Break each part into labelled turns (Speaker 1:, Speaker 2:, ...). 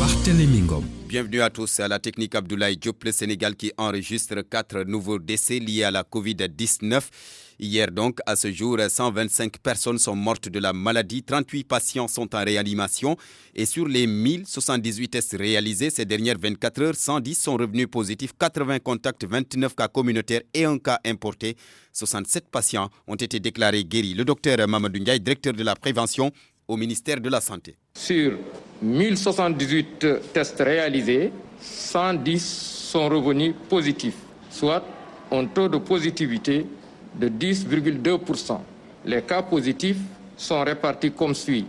Speaker 1: Barthélémy Ngom.
Speaker 2: Bienvenue à tous. À la technique Abdoulaye Diop, le Sénégal qui enregistre 4 nouveaux décès liés à la Covid-19. Hier donc, à ce jour, 125 personnes sont mortes de la maladie, 38 patients sont en réanimation et sur les 1078 tests réalisés ces dernières 24 heures, 110 sont revenus positifs, 80 contacts, 29 cas communautaires et un cas importé. 67 patients ont été déclarés guéris. Le docteur Mamadou Ndiaye, directeur de la prévention au ministère de la Santé.
Speaker 3: Sur 1078 tests réalisés, 110 sont revenus positifs, soit un taux de positivité de 10,2%. Les cas positifs sont répartis comme suit.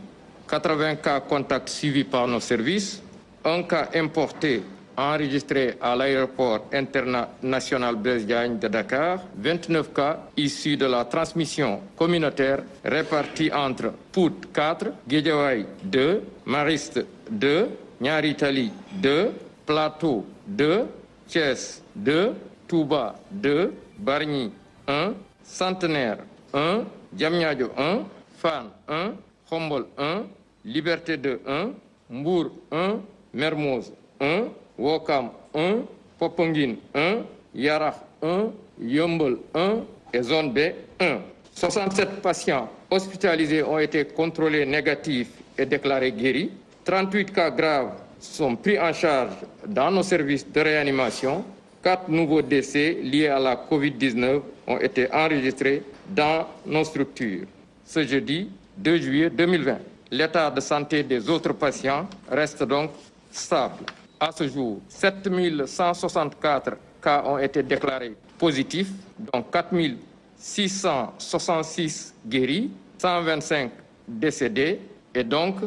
Speaker 3: 80 cas contacts suivis par nos services, un cas importé enregistré à l'aéroport international Blaise Diagne de Dakar, 29 cas issus de la transmission communautaire répartis entre Pout 4, Guédiawaye 2, Mariste 2, Niary Tally 2, Plateau 2, Thiès 2, Touba 2, Bargny 1, Centenaire 1, Diamniadio 1, Fann 1, Khombol 1, Liberté 2 1, Mbour 1, Mermoz 1, Ouakam 1, Popenguine 1, Yarakh 1, Yeumbeul 1 et Zone B 1. 67 patients hospitalisés ont été contrôlés négatifs et déclarés guéris. 38 cas graves sont pris en charge dans nos services de réanimation. 4 nouveaux décès liés à la Covid-19 ont été enregistrés dans nos structures. Ce jeudi 2 juillet 2020, l'état de santé des autres patients reste donc stable. À ce jour, 7164 cas ont été déclarés positifs, dont 4666 guéris, 125 décédés et donc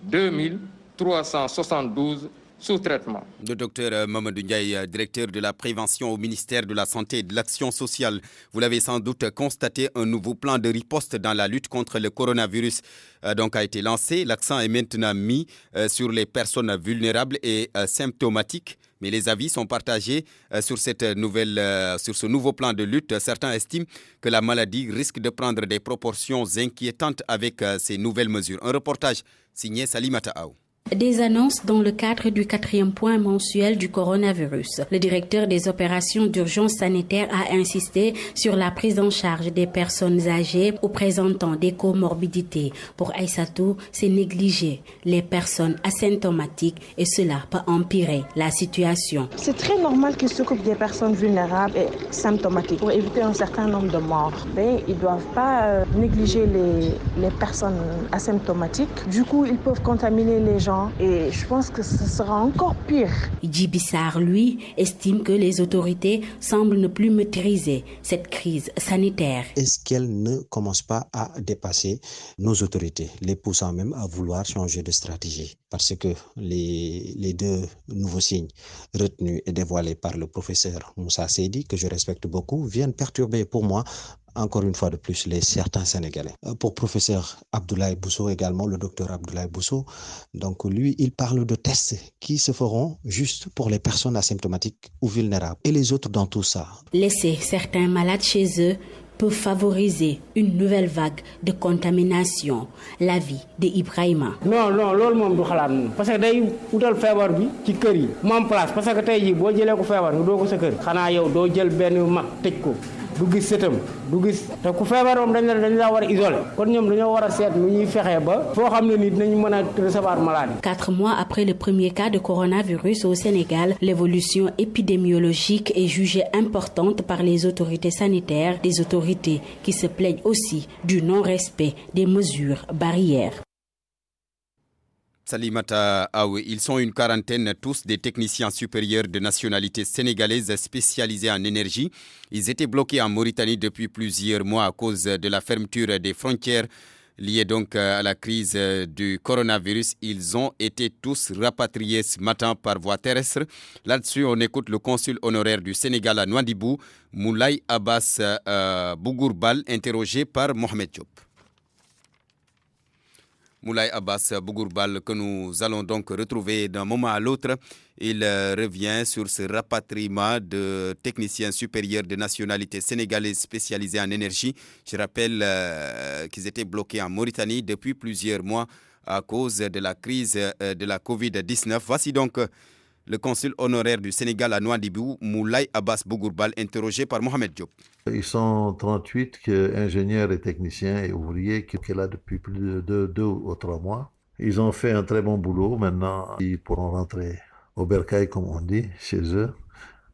Speaker 3: 2372 sous traitement.
Speaker 2: Le docteur Mamadou Ndiaye, directeur de la prévention au ministère de la Santé et de l'Action sociale. Vous l'avez sans doute constaté, un nouveau plan de riposte dans la lutte contre le coronavirus a été lancé. L'accent est maintenant mis sur les personnes vulnérables et symptomatiques. Mais les avis sont partagés sur ce nouveau plan de lutte. Certains estiment que la maladie risque de prendre des proportions inquiétantes avec ces nouvelles mesures. Un reportage signé Salimata Aou.
Speaker 4: Des annonces dans le cadre du 4e point mensuel du coronavirus. Le directeur des opérations d'urgence sanitaire a insisté sur la prise en charge des personnes âgées ou présentant des comorbidités. Pour Aïssatou, c'est négliger les personnes asymptomatiques et cela peut empirer la situation.
Speaker 5: C'est très normal qu'ils s'occupent des personnes vulnérables et symptomatiques pour éviter un certain nombre de morts. Mais ils ne doivent pas négliger les personnes asymptomatiques. Du coup, ils peuvent contaminer les gens. Et je pense que ce sera encore pire.
Speaker 4: Djibissar, lui, estime que les autorités semblent ne plus maîtriser cette crise sanitaire.
Speaker 6: Est-ce qu'elles ne commencent pas à dépasser nos autorités, les poussant même à vouloir changer de stratégie? Parce que les deux nouveaux signes retenus et dévoilés par le professeur Moussa Seydi, que je respecte beaucoup, viennent perturber pour moi encore une fois de plus certains Sénégalais. Pour professeur Abdoulaye Bousso également, le docteur Abdoulaye Bousso, donc lui, il parle de tests qui se feront juste pour les personnes asymptomatiques ou vulnérables. Et les autres dans tout ça.
Speaker 4: Laisser certains malades chez eux peut favoriser une nouvelle vague de contamination. L'avis de Ibrahima.
Speaker 7: Non, loolu moom du xalaat moom parce que day utal feebar bi ci kër yi mu am place parce que tey jii boo jëlee ko feebar nga doo ko sa kër xanaa yow doo jël benn mag tëj ko du gis sëtam du gis te ku feebar moom dañ la war a isolé kon ñoom dañoo war a seet nu ñuy fexee ba foo xam ne ni dinañu mën a recevoir maladie.
Speaker 4: 4 mois après le premier cas de coronavirus au Sénégal, l'évolution épidémiologique est jugée importante par les autorités sanitaires, des autorités qui se plaignent aussi du non-respect des mesures barrières.
Speaker 2: Salimata Aoué, ils sont une quarantaine, tous des techniciens supérieurs de nationalité sénégalaise spécialisés en énergie. Ils étaient bloqués en Mauritanie depuis plusieurs mois à cause de la fermeture des frontières liée donc à la crise du coronavirus. Ils ont été tous rapatriés ce matin par voie terrestre. Là-dessus, on écoute le consul honoraire du Sénégal à Nouadhibou, Moulay Abbas Bougourbal, interrogé par Mohamed Diop. Moulay Abbas Bougourbal, que nous allons donc retrouver d'un moment à l'autre. Il revient sur ce rapatriement de techniciens supérieurs de nationalité sénégalaise spécialisés en énergie. Je rappelle qu'ils étaient bloqués en Mauritanie depuis plusieurs mois à cause de la crise de la Covid-19. Voici donc le consul honoraire du Sénégal à Nouadhibou, Moulay Abbas Bougourbal, interrogé par Mohamed Diop.
Speaker 1: Ils sont 38 ingénieurs et techniciens et ouvriers qui sont là depuis plus de 2 ou 3 mois. Ils ont fait un très bon boulot. Maintenant, ils pourront rentrer au bercail, comme on dit, chez eux,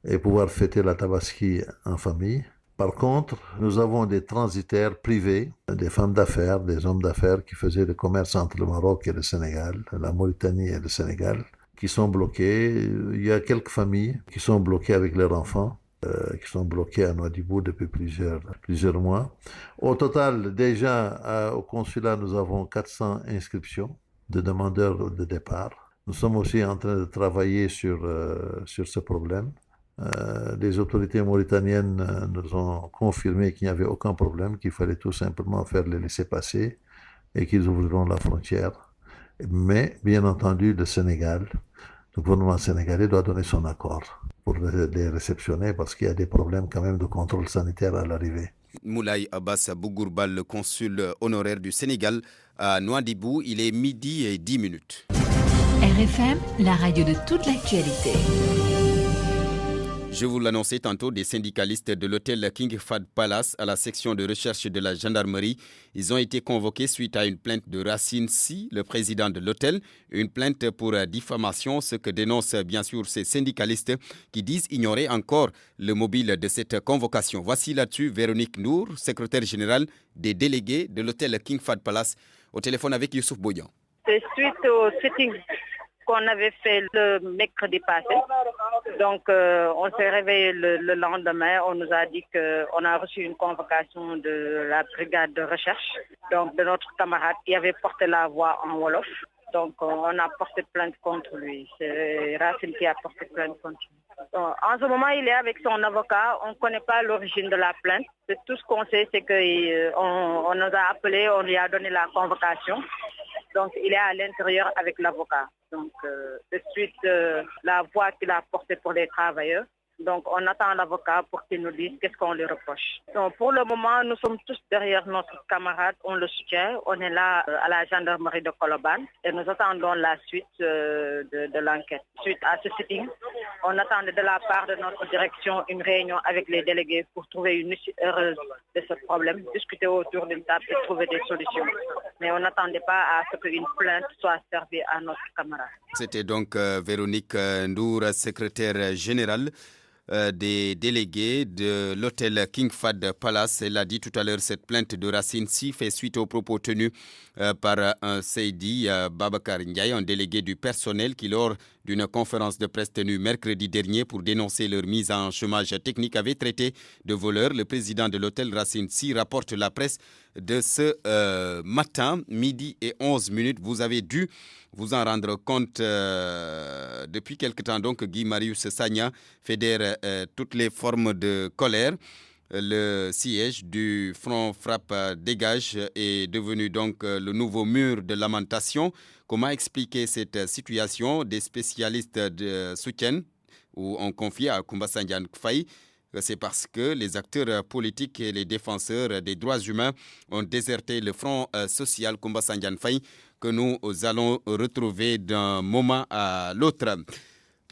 Speaker 1: et pouvoir fêter la Tabaski en famille. Par contre, nous avons des transitaires privés, des femmes d'affaires, des hommes d'affaires qui faisaient le commerce entre le Maroc et le Sénégal, la Mauritanie et le Sénégal, qui sont bloqués. Il y a quelques familles qui sont bloquées avec leurs enfants, qui sont bloqués à Nouadhibou depuis plusieurs mois. Au total, déjà, au consulat, nous avons 400 inscriptions de demandeurs de départ. Nous sommes aussi en train de travailler sur ce problème. Les autorités mauritaniennes nous ont confirmé qu'il n'y avait aucun problème, qu'il fallait tout simplement faire les laissez-passer et qu'ils ouvriront la frontière. Mais, bien entendu, le gouvernement sénégalais doit donner son accord pour les réceptionner parce qu'il y a des problèmes quand même de contrôle sanitaire à l'arrivée.
Speaker 2: Moulay Abbas Bougourbal, le consul honoraire du Sénégal à Nouadhibou, il est 12h10.
Speaker 8: RFM, la radio de toute l'actualité.
Speaker 2: Je vous l'annonçais tantôt, des syndicalistes de l'hôtel King Fahd Palace à la section de recherche de la gendarmerie. Ils ont été convoqués suite à une plainte de Racine Sy, le président de l'hôtel. Une plainte pour diffamation, ce que dénoncent bien sûr ces syndicalistes qui disent ignorer encore le mobile de cette convocation. Voici là-dessus Véronique Nour, secrétaire générale des délégués de l'hôtel King Fahd Palace, au téléphone avec Youssouf Boyan.
Speaker 9: C'est suite au sitting qu'on avait fait le mercredi passé. Donc, on s'est réveillé le lendemain. On nous a dit qu'on a reçu une convocation de la brigade de recherche, donc de notre camarade qui avait porté la voix en Wolof. Donc, on a porté plainte contre lui. C'est Racine qui a porté plainte contre lui. Donc, en ce moment, il est avec son avocat. On ne connaît pas l'origine de la plainte. Tout ce qu'on sait, c'est qu'on nous a appelés, on lui a donné la convocation. Donc, il est à l'intérieur avec l'avocat. Donc, de suite, la voix qu'il a portée pour les travailleurs. Donc, on attend l'avocat pour qu'il nous dise qu'est-ce qu'on lui reproche. Donc, pour le moment, nous sommes tous derrière notre camarade. On le soutient. On est là à la gendarmerie de Colobane et nous attendons la suite de l'enquête. Suite à ce sitting, on attendait de la part de notre direction une réunion avec les délégués pour trouver une issue heureuse de ce problème, discuter autour d'une table et trouver des solutions. Mais on n'attendait pas à ce qu'une plainte soit servie à notre camarade.
Speaker 2: C'était donc Véronique Ndour, secrétaire générale des délégués de l'hôtel King Fahd Palace. Elle a dit tout à l'heure, cette plainte de Racine Sy fait suite aux propos tenus par un Seydi Babacar Ndiaye, un délégué du personnel qui, lors d'une conférence de presse tenue mercredi dernier pour dénoncer leur mise en chômage technique, avait traité de voleurs. Le président de l'hôtel Racine Sy rapporte la presse de ce matin, 12h11. Vous avez dû vous en rendre compte depuis quelque temps. Donc, Guy Marius Sagna fédère toutes les formes de colère. Le siège du Front Frappe Dégage est devenu donc le nouveau mur de lamentation. Comment expliquer cette situation? Des spécialistes soutiennent ou ont confié à Koumba Sandiane Faye que c'est parce que les acteurs politiques et les défenseurs des droits humains ont déserté le Front social Koumba Sandiane Faye que nous allons retrouver d'un moment à l'autre.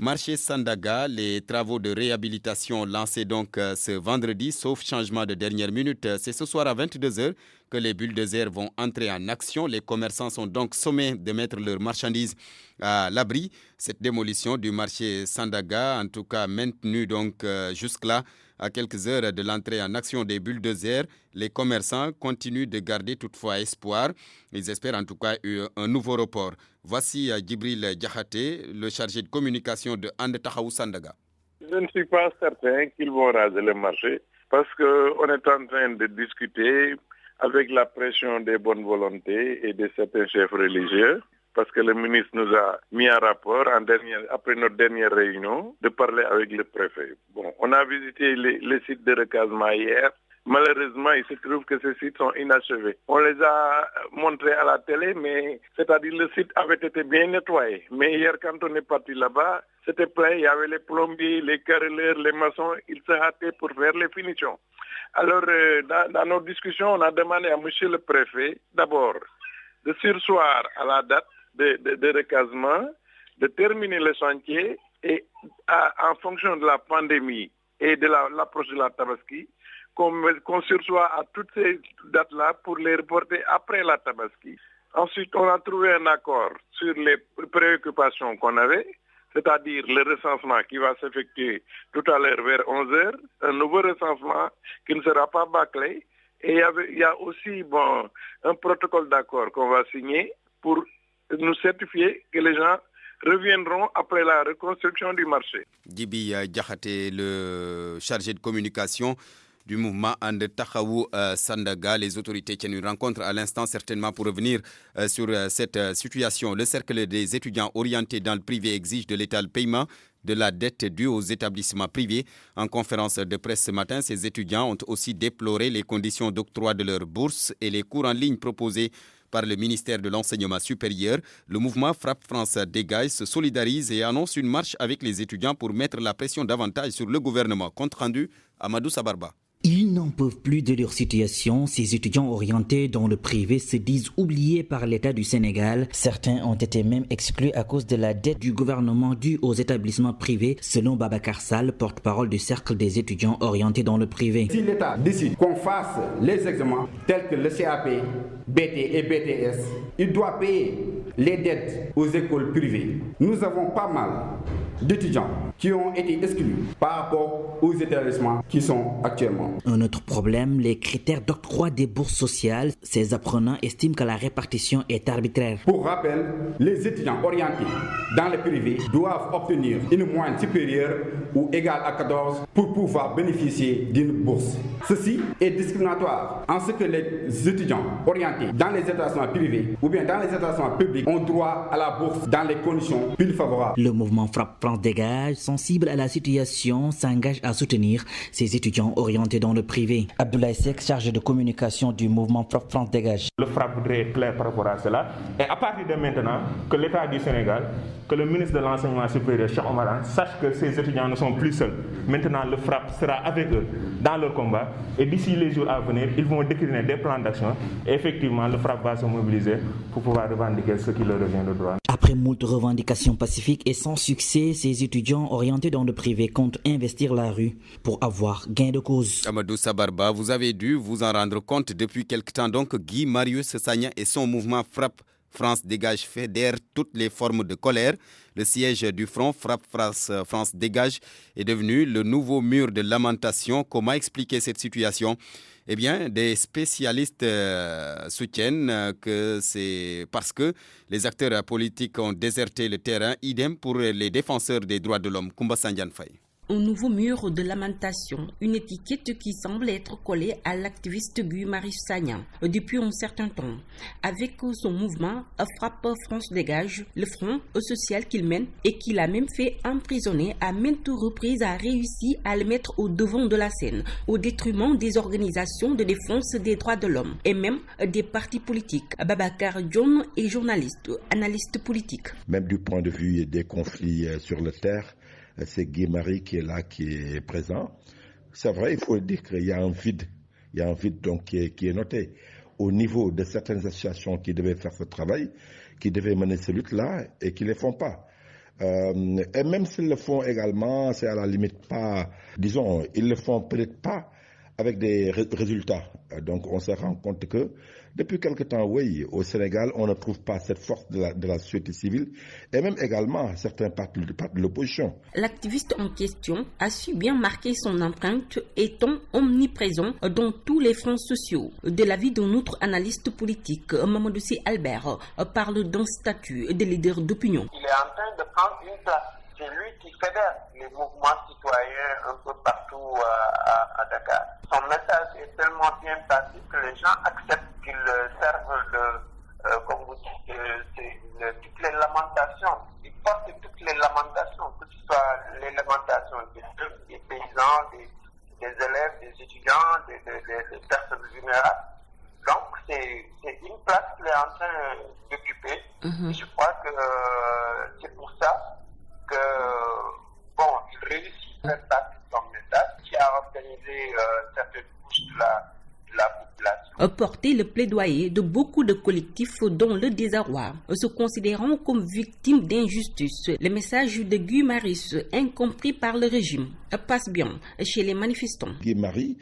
Speaker 2: Marché Sandaga, les travaux de réhabilitation lancés donc ce vendredi, sauf changement de dernière minute. C'est ce soir à 22h que les bulldozers vont entrer en action. Les commerçants sont donc sommés de mettre leurs marchandises à l'abri. Cette démolition du marché Sandaga, en tout cas maintenue donc jusque-là, à quelques heures de l'entrée en action des bulldozers, les commerçants continuent de garder toutefois espoir. Ils espèrent en tout cas un nouveau report. Voici Djibril Diakhaté, le chargé de communication de And Taxawu Sandaga.
Speaker 10: Je ne suis pas certain qu'ils vont raser le marché parce qu'on est en train de discuter avec la pression des bonnes volontés et de certains chefs religieux. Parce que le ministre nous a mis un rapport après notre dernière réunion de parler avec le préfet. Bon, on a visité les sites de recasement hier. Malheureusement, il se trouve que ces sites sont inachevés. On les a montrés à la télé, mais c'est-à-dire le site avait été bien nettoyé. Mais hier, quand on est parti là-bas, c'était plein. Il y avait les plombiers, les carreleurs, les maçons. Ils se hâtaient pour faire les finitions. Alors, dans nos discussions, on a demandé à monsieur le préfet, d'abord, de surseoir à la date de recasement, de terminer le chantier et en fonction de la pandémie et de l'approche de la Tabaski, qu'on sursoit à toutes ces dates-là pour les reporter après la Tabaski. Ensuite, on a trouvé un accord sur les préoccupations qu'on avait, c'est-à-dire le recensement qui va s'effectuer tout à l'heure vers 11h, un nouveau recensement qui ne sera pas bâclé. Et il y a aussi un protocole d'accord qu'on va signer pour nous certifier que les gens reviendront après la reconstruction du marché.
Speaker 2: Djibi Diakhaté, le chargé de communication du mouvement And Taxawu Sandaga. Les autorités tiennent une rencontre à l'instant, certainement pour revenir sur cette situation. Le cercle des étudiants orientés dans le privé exige de l'État le paiement de la dette due aux établissements privés. En conférence de presse ce matin, ces étudiants ont aussi déploré les conditions d'octroi de leurs bourses et les cours en ligne proposés par le ministère de l'Enseignement supérieur. Le mouvement Frappe France Dégage se solidarise et annonce une marche avec les étudiants pour mettre la pression davantage sur le gouvernement. Compte rendu, Amadou Sabarba.
Speaker 11: Ils n'en peuvent plus de leur situation. Ces étudiants orientés dans le privé se disent oubliés par l'État du Sénégal. Certains ont été même exclus à cause de la dette du gouvernement due aux établissements privés, selon Babacar Sall, porte-parole du cercle des étudiants orientés dans le privé.
Speaker 12: Si l'État décide qu'on fasse les examens tels que le CAP, BT et BTS, il doit payer les dettes aux écoles privées. Nous avons pas mal d'étudiants qui ont été exclus par rapport aux établissements qui sont actuellement.
Speaker 11: Un autre problème, les critères d'octroi des bourses sociales. Ces apprenants estiment que la répartition est arbitraire.
Speaker 12: Pour rappel, les étudiants orientés dans le privé doivent obtenir une moyenne supérieure ou égale à 14 pour pouvoir bénéficier d'une bourse. Ceci est discriminatoire en ce que les étudiants orientés dans les établissements privés ou bien dans les établissements publics ont droit à la bourse dans les conditions plus favorables.
Speaker 11: Le mouvement Frappe France Dégage, sensible à la situation, s'engage à soutenir ces étudiants orientés dans le privé. Abdoulaye Seck, chargé de communication du mouvement Frappe France Dégage.
Speaker 13: Le Frappe voudrait être clair par rapport à cela. Et à partir de maintenant, que l'État du Sénégal, que le ministre de l'Enseignement supérieur, Cheikh Oumar Anne, sache que ces étudiants ne sont plus seuls. Maintenant, le Frappe sera avec eux dans leur combat. Et d'ici les jours à venir, ils vont décliner des plans d'action. Et effectivement, le Frappe va se mobiliser pour pouvoir revendiquer ce qui leur revient de droit.
Speaker 11: Après moult revendications pacifiques et sans succès, ces étudiants orientés dans le privé comptent investir la rue pour avoir gain de cause.
Speaker 2: Amadou Sabarba, vous avez dû vous en rendre compte depuis quelque temps. Donc, Guy Marius Sagna et son mouvement Frappe France Dégage fédèrent toutes les formes de colère. Le siège du front Frappe France Dégage est devenu le nouveau mur de lamentation. Comment expliquer cette situation ? Eh bien, des spécialistes soutiennent que c'est parce que les acteurs politiques ont déserté le terrain. Idem pour les défenseurs des droits de l'homme. Koumba Sandiane Faye.
Speaker 14: Un nouveau mur de lamentation, une étiquette qui semble être collée à l'activiste Guy Marius Sagna depuis un certain temps. Avec son mouvement Frappe France Dégage, le front social qu'il mène et qu'il a même fait emprisonner à maintes reprises a réussi à le mettre au devant de la scène, au détriment des organisations de défense des droits de l'homme et même des partis politiques. Babacar Dione est journaliste, analyste politique.
Speaker 15: Même du point de vue des conflits sur le terre, c'est Guy Marie qui est là, qui est présent. C'est vrai, il faut dire qu'il y a un vide. Il y a un vide donc qui est noté au niveau de certaines associations qui devaient faire ce travail, qui devaient mener cette lutte-là et qui ne le font pas. Et même s'ils le font également, c'est à la limite pas, disons, ils le font peut-être pas avec des résultats. Donc on se rend compte que depuis quelque temps, oui, au Sénégal, on ne trouve pas cette force de la société civile et même également certains partis de l'opposition.
Speaker 14: L'activiste en question a su bien marquer son empreinte étant omniprésent dans tous les fronts sociaux. De l'avis d'un autre analyste politique, Mamadou Sy Albert parle d'un statut de leader d'opinion.
Speaker 16: Il est en train de prendre une place. C'est lui qui fédère les mouvements citoyens un peu partout à Dakar. Son message est tellement bien passé que les gens acceptent qu'il serve comme vous dites, toutes les lamentations. Il porte toutes les lamentations, que ce soit les lamentations des paysans, des élèves, des étudiants, des personnes vulnérables. Donc c'est une place qu'il est en train d'occuper. Je crois que c'est pour ça que, il réussit à faire passer son message qui a organisé certaines couches de la population.
Speaker 14: porté le plaidoyer de beaucoup de collectifs dont le désarroi. Se considérant comme victimes d'injustice, le message de Guy Marius, incompris par le régime, passe bien chez les manifestants.
Speaker 15: Guy Marius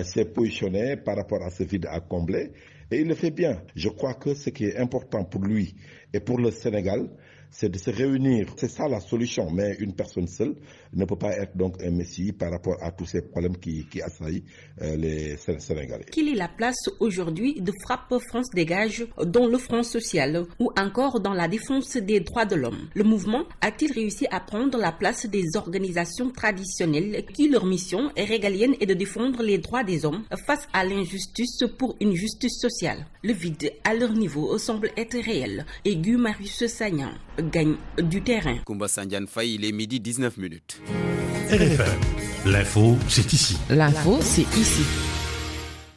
Speaker 15: s'est positionné par rapport à ce vide à combler et il le fait bien. Je crois que ce qui est important pour lui et pour le Sénégal, c'est de se réunir. C'est ça la solution, mais une personne seule ne peut pas être donc un messie par rapport à tous ces problèmes qui assaillent les Sénégalais.
Speaker 14: Quelle est la place aujourd'hui de Frappe France Dégage dans le Front social ou encore dans la défense des droits de l'homme? Le mouvement a-t-il réussi à prendre la place des organisations traditionnelles qui leur mission est régalienne et de défendre les droits des hommes face à l'injustice pour une justice sociale? Le vide à leur niveau semble être réel et Guy Marius Sagnan gagne du terrain.
Speaker 2: Koumba Sandiane Faye, il est midi 19 minutes.
Speaker 17: RFM, l'info, c'est ici.
Speaker 18: L'info, c'est ici.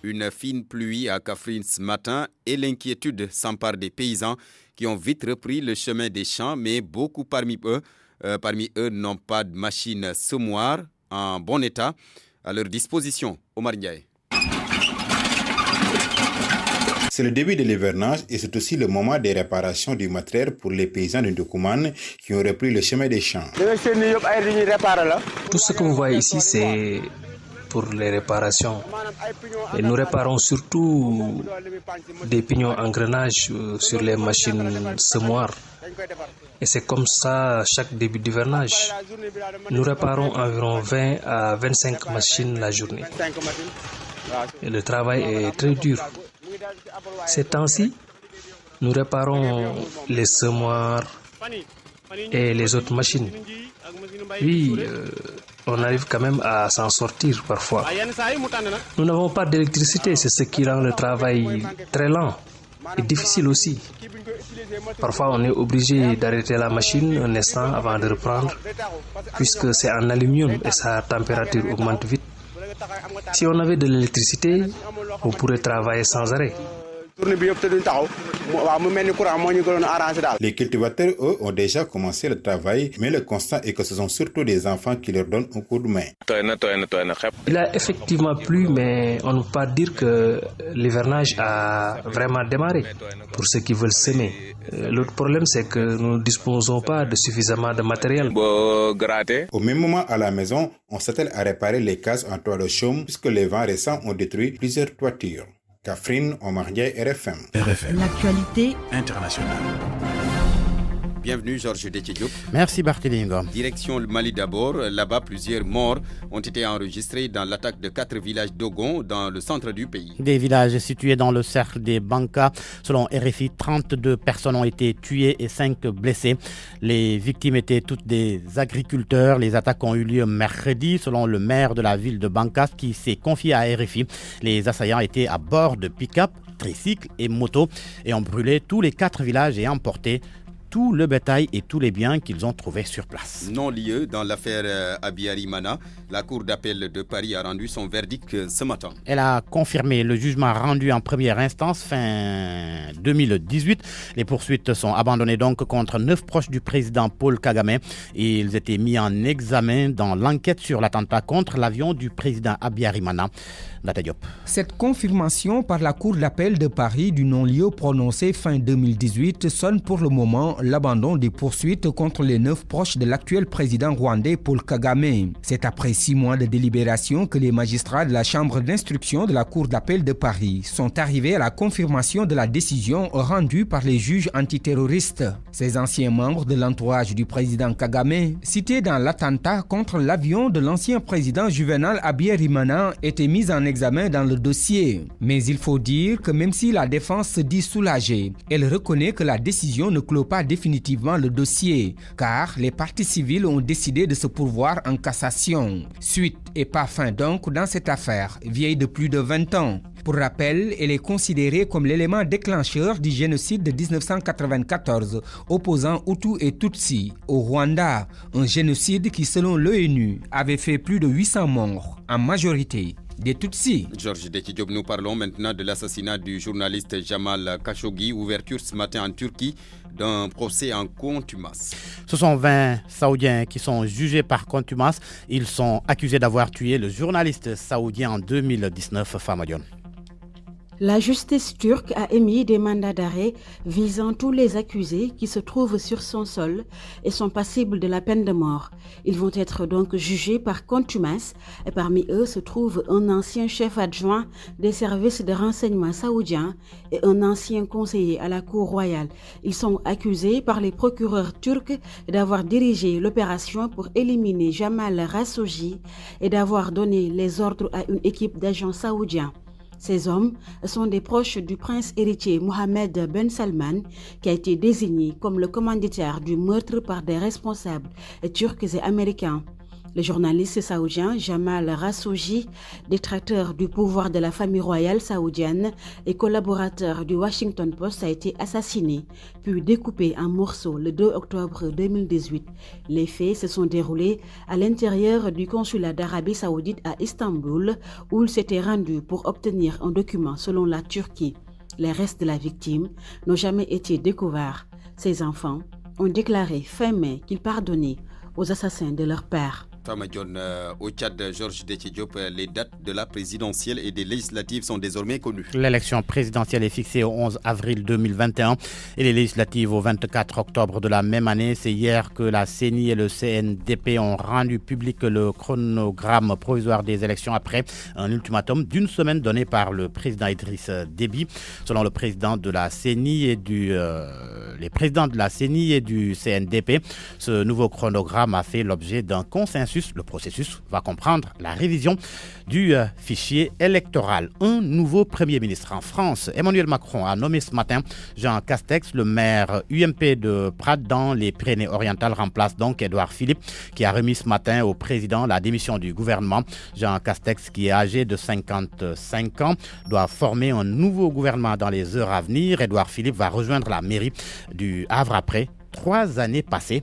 Speaker 2: Une fine pluie à Kaffrine ce matin et l'inquiétude s'empare des paysans qui ont vite repris le chemin des champs, mais beaucoup parmi eux n'ont pas de machine semoir en bon état à leur disposition. Omar Ndiaye.
Speaker 19: C'est le début de l'hivernage et c'est aussi le moment des réparations du matériel pour les paysans de Ndoukoumane qui ont repris le chemin des champs.
Speaker 20: Tout ce que vous voyez ici, c'est pour les réparations. Et nous réparons surtout des pignons engrenages sur les machines semoirs. Et c'est comme ça chaque début d'hivernage. Nous réparons environ 20 à 25 machines la journée. Et le travail est très dur. Ces temps-ci, nous réparons les semoirs et les autres machines. Oui, on arrive quand même à s'en sortir parfois. Nous n'avons pas d'électricité, c'est ce qui rend le travail très lent et difficile aussi. Parfois, on est obligé d'arrêter la machine un instant avant de reprendre, puisque c'est en aluminium et sa température augmente vite. Si on avait de l'électricité, on pourrait travailler sans arrêt.
Speaker 19: Les cultivateurs, eux, ont déjà commencé le travail, mais le constat est que ce sont surtout des enfants qui leur donnent un coup de main.
Speaker 20: Il a effectivement plu, mais on ne peut pas dire que l'hivernage a vraiment démarré pour ceux qui veulent semer. L'autre problème, c'est que nous ne disposons pas de suffisamment de matériel.
Speaker 19: Au même moment, à la maison, on s'attelle à réparer les cases en toit de chaume puisque les vents récents ont détruit plusieurs toitures. Kaffrine, Omar Ndiaye, RFM.
Speaker 17: RFM.
Speaker 18: L'actualité
Speaker 17: internationale.
Speaker 2: Bienvenue Georges Déthié-Diop.
Speaker 21: Merci Barthélémy.
Speaker 2: Direction le Mali d'abord. Là-bas, plusieurs morts ont été enregistrés dans l'attaque de 4 villages d'Ogon dans le centre du pays.
Speaker 21: Des villages situés dans le cercle des Banka. Selon RFI, 32 personnes ont été tuées et 5 blessées. Les victimes étaient toutes des agriculteurs. Les attaques ont eu lieu mercredi, selon le maire de la ville de Banka qui s'est confié à RFI. Les assaillants étaient à bord de pick-up, tricycles et motos et ont brûlé tous les 4 villages et emporté tout le bétail et tous les biens qu'ils ont trouvés sur place.
Speaker 2: Non-lieu dans l'affaire Abiyarimana, la Cour d'appel de Paris a rendu son verdict ce matin.
Speaker 21: Elle a confirmé le jugement rendu en première instance fin 2018. Les poursuites sont abandonnées donc contre 9 proches du président Paul Kagame. Ils étaient mis en examen dans l'enquête sur l'attentat contre l'avion du président Abiyarimana.
Speaker 22: Cette confirmation par la Cour d'appel de Paris du non-lieu prononcé fin 2018 sonne pour le moment l'abandon des poursuites contre les 9 proches de l'actuel président rwandais Paul Kagame. C'est après 6 mois de délibération que les magistrats de la chambre d'instruction de la Cour d'appel de Paris sont arrivés à la confirmation de la décision rendue par les juges antiterroristes. Ces anciens membres de l'entourage du président Kagame, cités dans l'attentat contre l'avion de l'ancien président Juvenal Abiyarimana, étaient mis en examen dans le dossier. Mais il faut dire que même si la défense se dit soulagée, elle reconnaît que la décision ne clôt pas définitivement le dossier, car les parties civiles ont décidé de se pourvoir en cassation. Suite et pas fin donc dans cette affaire, vieille de plus de 20 ans. Pour rappel, elle est considérée comme l'élément déclencheur du génocide de 1994 opposant Hutu et Tutsi au Rwanda, un génocide qui selon l'ONU avait fait plus de 800 morts, en majorité des Tutsis.
Speaker 2: Georges Déthié-Diop, nous parlons maintenant de l'assassinat du journaliste Jamal Khashoggi, ouverture ce matin en Turquie d'un procès en contumace.
Speaker 21: Ce sont 20 Saoudiens qui sont jugés par contumace. Ils sont accusés d'avoir tué le journaliste saoudien en 2019, Famadion.
Speaker 3: La justice turque a émis des mandats d'arrêt visant tous les accusés qui se trouvent sur son sol et sont passibles de la peine de mort. Ils vont être donc jugés par contumace et parmi eux se trouve un ancien chef adjoint des services de renseignement saoudiens et un ancien conseiller à la cour royale. Ils sont accusés par les procureurs turcs d'avoir dirigé l'opération pour éliminer Jamal Khashoggi et d'avoir donné les ordres à une équipe d'agents saoudiens. Ces hommes sont des proches du prince héritier Mohammed Ben Salman, qui a été désigné comme le commanditaire du meurtre par des responsables turcs et américains. Le journaliste saoudien Jamal Khashoggi, détracteur du pouvoir de la famille royale saoudienne et collaborateur du Washington Post, a été assassiné, puis découpé en morceaux le 2 octobre 2018. Les faits se sont déroulés à l'intérieur du consulat d'Arabie saoudite à Istanbul, où il s'était rendu pour obtenir un document selon la Turquie. Les restes de la victime n'ont jamais été découverts. Ses enfants ont déclaré fin mai qu'ils pardonnaient aux assassins de leur père.
Speaker 2: Fama John, au Tchad, Georges Déthié Diop, les dates de la présidentielle et des législatives sont désormais connues.
Speaker 21: L'élection présidentielle est fixée au 11 avril 2021 et les législatives au 24 octobre de la même année. C'est hier que la CENI et le CNDP ont rendu public le chronogramme provisoire des élections après un ultimatum d'une semaine donné par le président Idriss Déby. Selon le président de la CENI et les présidents de la CENI et du CNDP, ce nouveau chronogramme a fait l'objet d'un consensus. Le processus va comprendre la révision du fichier électoral. Un nouveau Premier ministre en France, Emmanuel Macron, a nommé ce matin Jean Castex. Le maire UMP de Prades dans les Pyrénées-Orientales remplace donc Édouard Philippe, qui a remis ce matin au président la démission du gouvernement. Jean Castex, qui est âgé de 55 ans, doit former un nouveau gouvernement dans les heures à venir. Édouard Philippe va rejoindre la mairie du Havre après 3 années passées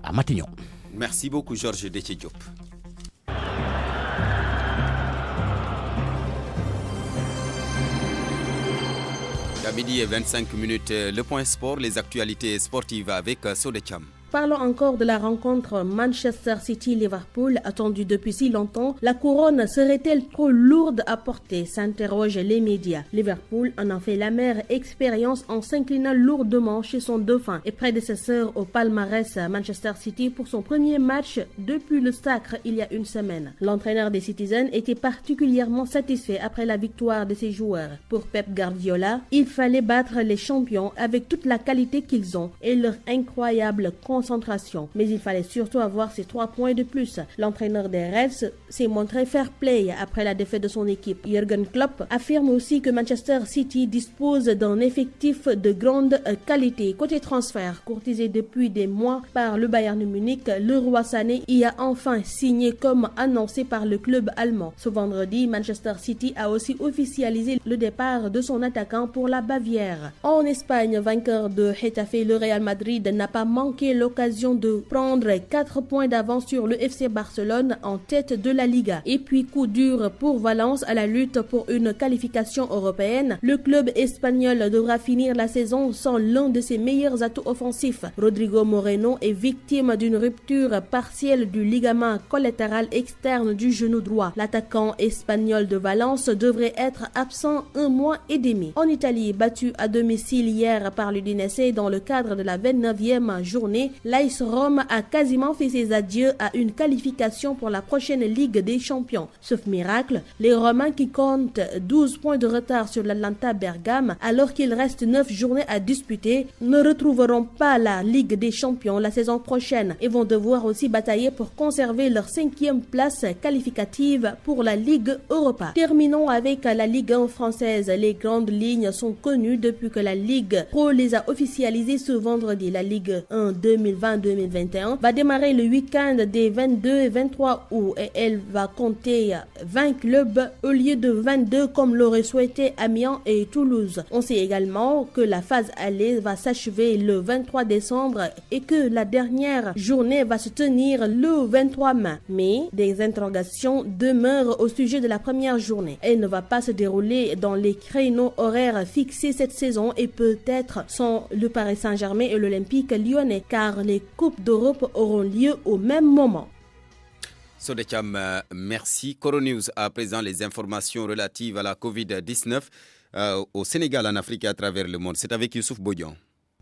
Speaker 21: à Matignon.
Speaker 2: Merci beaucoup, Georges Déthié Diop. À midi et 25 minutes, le point sport, les actualités sportives avec Sodecham.
Speaker 5: Parlons encore de la rencontre Manchester City-Liverpool, attendue depuis si longtemps. La couronne serait-elle trop lourde à porter, s'interrogent les médias. Liverpool en a fait l'amère expérience en s'inclinant lourdement chez son dauphin et prédécesseur au palmarès Manchester City pour son premier match depuis le sacre il y a une semaine. L'entraîneur des Citizens était particulièrement satisfait après la victoire de ses joueurs. Pour Pep Guardiola, il fallait battre les champions avec toute la qualité qu'ils ont et leur incroyable concentration. Mais il fallait surtout avoir ces 3 points de plus. L'entraîneur des Reds s'est montré fair play après la défaite de son équipe. Jürgen Klopp affirme aussi que Manchester City dispose d'un effectif de grande qualité. Côté transfert, courtisé depuis des mois par le Bayern Munich, le Roi Sané y a enfin signé comme annoncé par le club allemand. Ce vendredi, Manchester City a aussi officialisé le départ de son attaquant pour la Bavière. En Espagne, vainqueur de Getafe, le Real Madrid n'a pas manqué l'occasion de prendre 4 points d'avance sur le FC Barcelone en tête de la Liga. Et puis coup dur pour Valence à la lutte pour une qualification européenne. Le club espagnol devra finir la saison sans l'un de ses meilleurs atouts offensifs. Rodrigo Moreno est victime d'une rupture partielle du ligament collatéral externe du genou droit. L'attaquant espagnol de Valence devrait être absent 1 mois et demi. En Italie, battu à domicile hier par l'Udinese dans le cadre de la 29e journée, l'AS Rome a quasiment fait ses adieux à une qualification pour la prochaine Ligue des Champions. Sauf miracle, les Romains qui comptent 12 points de retard sur l'Atalanta Bergame alors qu'il reste 9 journées à disputer ne retrouveront pas la Ligue des Champions la saison prochaine et vont devoir aussi batailler pour conserver leur 5e place qualificative pour la Ligue Europa. Terminons avec la Ligue 1 française. Les grandes lignes sont connues depuis que la Ligue Pro les a officialisées ce vendredi. La Ligue 1 2020-2021 va démarrer le week-end des 22 et 23 août et elle va compter 20 clubs au lieu de 22 comme l'auraient souhaité Amiens et Toulouse. On sait également que la phase aller va s'achever le 23 décembre et que la dernière journée va se tenir le 23 mai. Mais des interrogations demeurent au sujet de la première journée. Elle ne va pas se dérouler dans les créneaux horaires fixés cette saison et peut-être sans le Paris Saint-Germain et l'Olympique lyonnais car les Coupes d'Europe auront lieu au même moment.
Speaker 2: Sodecham, merci. Coronews à présent les informations relatives à la Covid-19 au Sénégal, en Afrique et à travers le monde. C'est avec Youssouf Bodian.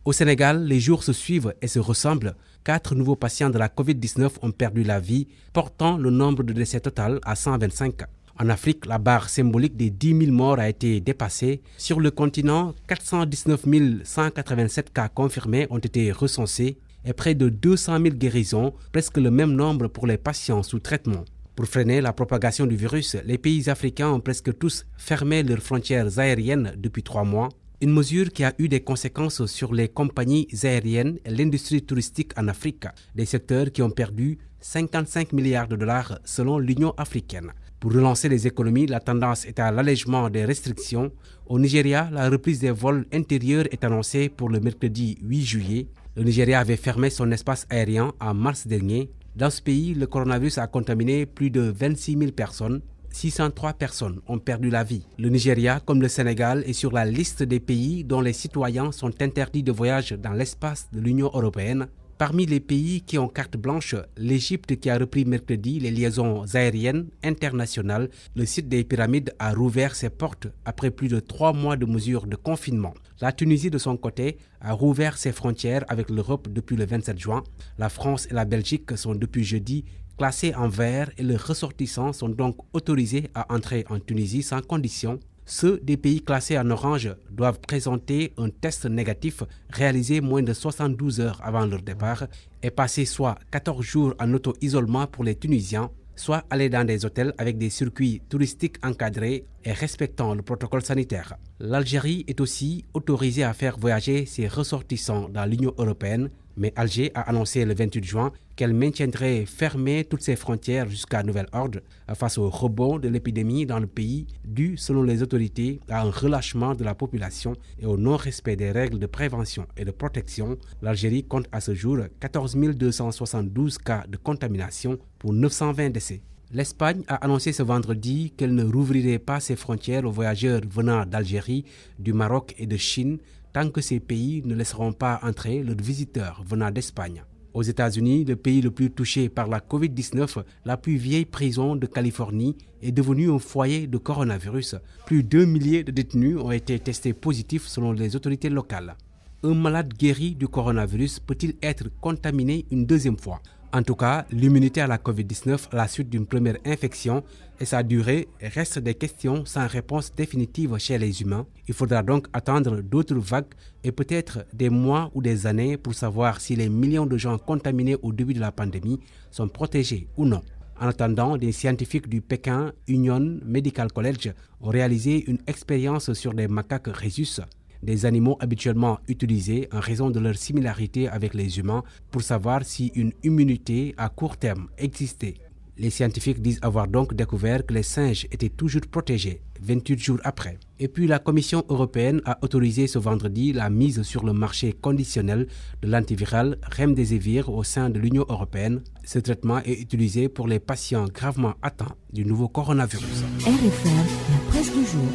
Speaker 6: Au Sénégal, les jours se suivent et se ressemblent. 4 nouveaux patients de la Covid-19 ont perdu la vie, portant le nombre de décès total à 125. En Afrique, la barre symbolique des 10 000 morts a été dépassée. Sur le continent, 419 187 cas confirmés ont été recensés et près de 200 000 guérisons, presque le même nombre pour les patients sous traitement. Pour freiner la propagation du virus, les pays africains ont presque tous fermé leurs frontières aériennes depuis 3 mois. Une mesure qui a eu des conséquences sur les compagnies aériennes et l'industrie touristique en Afrique, des secteurs qui ont perdu 55 milliards de dollars selon l'Union africaine. Pour relancer les économies, la tendance est à l'allègement des restrictions. Au Nigeria, la reprise des vols intérieurs est annoncée pour le mercredi 8 juillet. Le Nigeria avait fermé son espace aérien en mars dernier. Dans ce pays, le coronavirus a contaminé plus de 26 000 personnes. 603 personnes ont perdu la vie. Le Nigeria, comme le Sénégal, est sur la liste des pays dont les citoyens sont interdits de voyage dans l'espace de l'Union européenne. Parmi les pays qui ont carte blanche, l'Égypte qui a repris mercredi les liaisons aériennes internationales, le site des pyramides a rouvert ses portes après plus de 3 mois de mesures de confinement. La Tunisie, de son côté, a rouvert ses frontières avec l'Europe depuis le 27 juin. La France et la Belgique sont depuis jeudi classés en vert et leurs ressortissants sont donc autorisés à entrer en Tunisie sans condition. Ceux des pays classés en orange doivent présenter un test négatif réalisé moins de 72 heures avant leur départ et passer soit 14 jours en auto-isolement pour les Tunisiens, soit aller dans des hôtels avec des circuits touristiques encadrés et respectant le protocole sanitaire. L'Algérie est aussi autorisée à faire voyager ses ressortissants dans l'Union européenne, mais Alger a annoncé le 28 juin qu'elle maintiendrait fermées toutes ses frontières jusqu'à nouvel ordre face au rebond de l'épidémie dans le pays, dû, selon les autorités, à un relâchement de la population et au non-respect des règles de prévention et de protection. L'Algérie compte à ce jour 14 272 cas de contamination pour 920 décès. L'Espagne a annoncé ce vendredi qu'elle ne rouvrirait pas ses frontières aux voyageurs venant d'Algérie, du Maroc et de Chine tant que ces pays ne laisseront pas entrer leurs visiteurs venant d'Espagne. Aux États-Unis, le pays le plus touché par la Covid-19, la plus vieille prison de Californie est devenue un foyer de coronavirus. Plus d'1 millier de détenus ont été testés positifs selon les autorités locales. Un malade guéri du coronavirus peut-il être contaminé une deuxième fois ? En tout cas, l'immunité à la Covid-19 à la suite d'une première infection et sa durée restent des questions sans réponse définitive chez les humains. Il faudra donc attendre d'autres vagues et peut-être des mois ou des années pour savoir si les millions de gens contaminés au début de la pandémie sont protégés ou non. En attendant, des scientifiques du Pékin Union Medical College ont réalisé une expérience sur des macaques rhésus, des animaux habituellement utilisés en raison de leur similarité avec les humains pour savoir si une immunité à court terme existait. Les scientifiques disent avoir donc découvert que les singes étaient toujours protégés 28 jours après. Et puis la Commission européenne a autorisé ce vendredi la mise sur le marché conditionnel de l'antiviral Remdesivir au sein de l'Union européenne. Ce traitement est utilisé pour les patients gravement atteints du nouveau coronavirus.
Speaker 8: RFM, la presse du jour.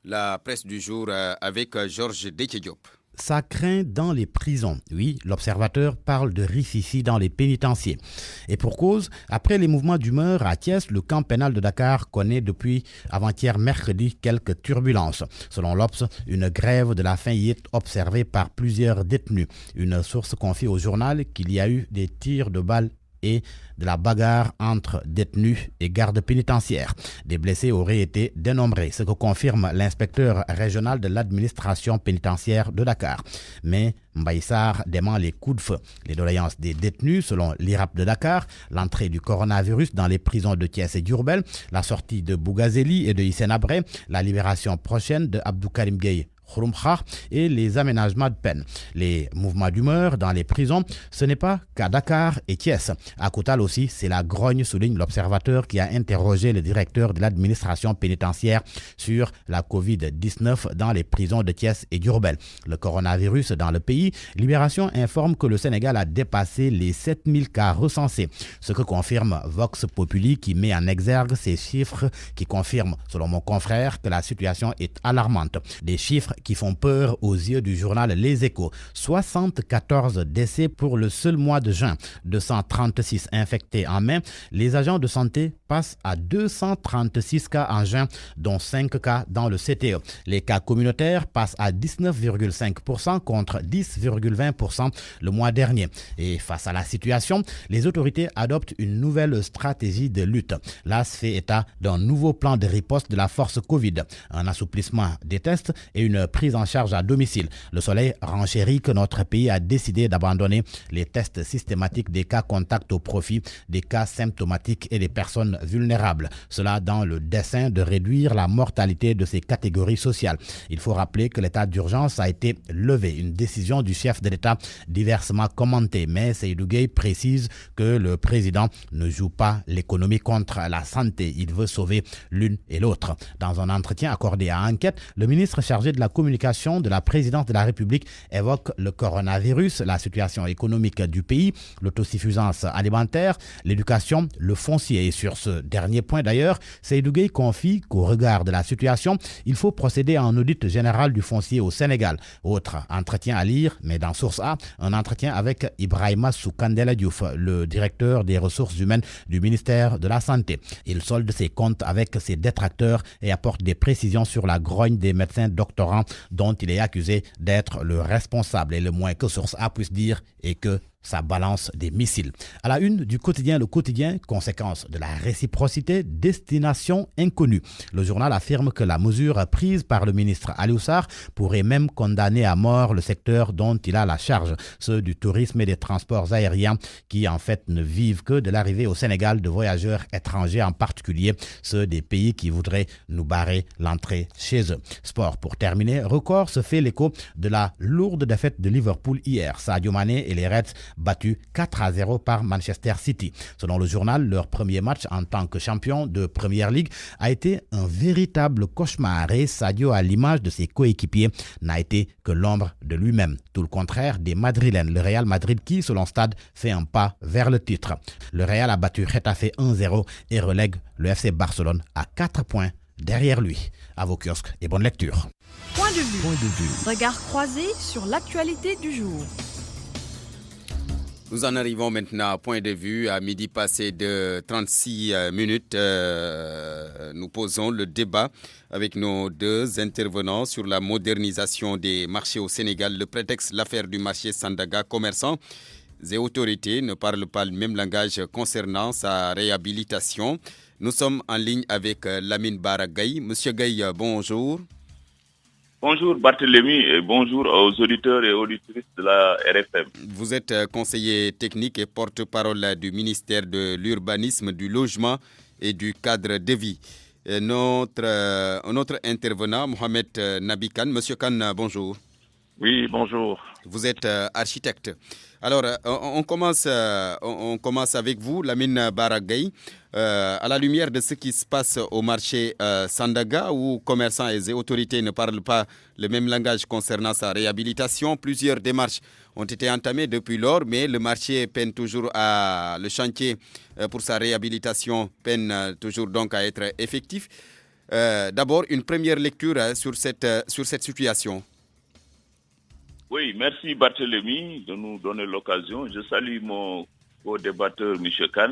Speaker 2: La presse du jour avec Georges Détié-Diop.
Speaker 21: Ça craint dans les prisons. Oui, l'observateur parle de rififi dans les pénitenciers. Et pour cause, après les mouvements d'humeur à Thiès, le camp pénal de Dakar connaît depuis avant-hier mercredi quelques turbulences. Selon l'Obs, une grève de la faim y est observée par plusieurs détenus. Une source confie au journal qu'il y a eu des tirs de balles et de la bagarre entre détenus et gardes pénitentiaires. Des blessés auraient été dénombrés, ce que confirme l'inspecteur régional de l'administration pénitentiaire de Dakar. Mais Mbaïsar dément les coups de feu. Les doléances des détenus, selon l'IRAP de Dakar, l'entrée du coronavirus dans les prisons de Thiès et Diourbel, la sortie de Bougazeli et de Hissène Habré, la libération prochaine de Abdou Karim Gueye Khouroumkha et les aménagements de peine. Les mouvements d'humeur dans les prisons, ce n'est pas qu'à Dakar et Thiès. À Koutal aussi, c'est la grogne, souligne l'observateur qui a interrogé le directeur de l'administration pénitentiaire sur la Covid-19 dans les prisons de Thiès et Diourbel. Le coronavirus dans le pays, Libération informe que le Sénégal a dépassé les 7000 cas recensés. Ce que confirme Vox Populi qui met en exergue ces chiffres qui confirment, selon mon confrère, que la situation est alarmante. Des chiffres qui font peur aux yeux du journal Les Échos. 74 décès pour le seul mois de juin, 236 infectés en mai. Les agents de santé passent à 236 cas en juin, dont 5 cas dans le CTE. Les cas communautaires passent à 19,5% contre 10,20% le mois dernier. Et face à la situation, les autorités adoptent une nouvelle stratégie de lutte. L'AS fait état d'un nouveau plan de riposte de la force Covid, un assouplissement des tests et une prise en charge à domicile. Le Soleil renchérit que notre pays a décidé d'abandonner les tests systématiques des cas contacts au profit des cas symptomatiques et des personnes vulnérables. Cela dans le dessein de réduire la mortalité de ces catégories sociales. Il faut rappeler que l'état d'urgence a été levé, une décision du chef de l'État diversement commentée. Mais Seydou Gueye précise que le président ne joue pas l'économie contre la santé. Il veut sauver l'une et l'autre. Dans un entretien accordé à Enquête, le ministre chargé de la communication de la présidence de la République évoque le coronavirus, la situation économique du pays, l'autosuffisance alimentaire, l'éducation, le foncier. Et sur ce dernier point d'ailleurs, Seydou Gueye confie qu'au regard de la situation, il faut procéder à un audit général du foncier au Sénégal. Autre entretien à lire, mais dans Source A, un entretien avec Ibrahima Soukandela Diouf, le directeur des ressources humaines du ministère de la Santé. Il solde ses comptes avec ses détracteurs et apporte des précisions sur la grogne des médecins doctorants dont il est accusé d'être le responsable. Et le moins que Source A puisse dire est que ça balance des missiles. À la une du quotidien, le quotidien, conséquence de la réciprocité, destination inconnue. Le journal affirme que la mesure prise par le ministre Aliou Sarr pourrait même condamner à mort le secteur dont il a la charge, ceux du tourisme et des transports aériens qui en fait ne vivent que de l'arrivée au Sénégal de voyageurs étrangers, en particulier ceux des pays qui voudraient nous barrer l'entrée chez eux. Sport pour terminer, Record se fait l'écho de la lourde défaite de Liverpool hier. Sadio Mané et les Reds battus 4-0 par Manchester City. Selon le journal, leur premier match en tant que champion de Premier League a été un véritable cauchemar et Sadio, à l'image de ses coéquipiers, n'a été que l'ombre de lui-même. Tout le contraire des Madrilènes, le Real Madrid qui, selon Stade, fait un pas vers le titre. Le Real a battu Getafe 1-0 et relègue le FC Barcelone à 4 points derrière lui. À vos kiosques et bonne lecture.
Speaker 18: Point de vue. Regard croisé sur l'actualité du jour.
Speaker 2: Nous en arrivons maintenant à point de vue. À midi passé de 36 minutes, nous posons le débat avec nos deux intervenants sur la modernisation des marchés au Sénégal. Le prétexte, l'affaire du marché Sandaga. Commerçants et autorités ne parlent pas le même langage concernant sa réhabilitation. Nous sommes en ligne avec Lamine Bara Gaye. Monsieur Gaye, bonjour.
Speaker 4: Bonjour Barthélémy et bonjour aux auditeurs et auditrices de la RFM.
Speaker 2: Vous êtes conseiller technique et porte-parole du ministère de l'Urbanisme, du Logement et du Cadre de vie. Notre intervenant, Mohamed Nabi Khan. Monsieur Khan, bonjour.
Speaker 4: Oui, bonjour.
Speaker 2: Vous êtes architecte. Alors, on commence avec vous, Lamine Bara Gaye. À la lumière de ce qui se passe au marché Sandaga, où commerçants et autorités ne parlent pas le même langage concernant sa réhabilitation, plusieurs démarches ont été entamées depuis lors, mais le marché peine toujours le chantier pour sa réhabilitation peine toujours donc à être effectif. D'abord, une première lecture sur cette situation.
Speaker 4: Oui, merci Barthélémy de nous donner l'occasion. Je salue mon co-débatteur M. Khan.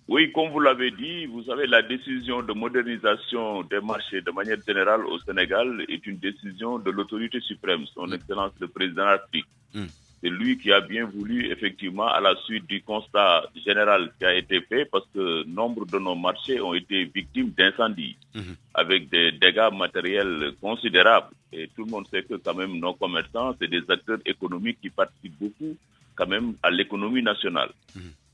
Speaker 4: Oui, comme vous l'avez dit, vous savez, la décision de modernisation des marchés de manière générale au Sénégal est une décision de l'autorité suprême, son Excellence le Président de la République. C'est lui qui a bien voulu, effectivement, à la suite du constat général qui a été fait, parce que nombre de nos marchés ont été victimes d'incendies, avec des dégâts matériels considérables. Et tout le monde sait que quand même nos commerçants, c'est des acteurs économiques qui participent beaucoup quand même à l'économie nationale.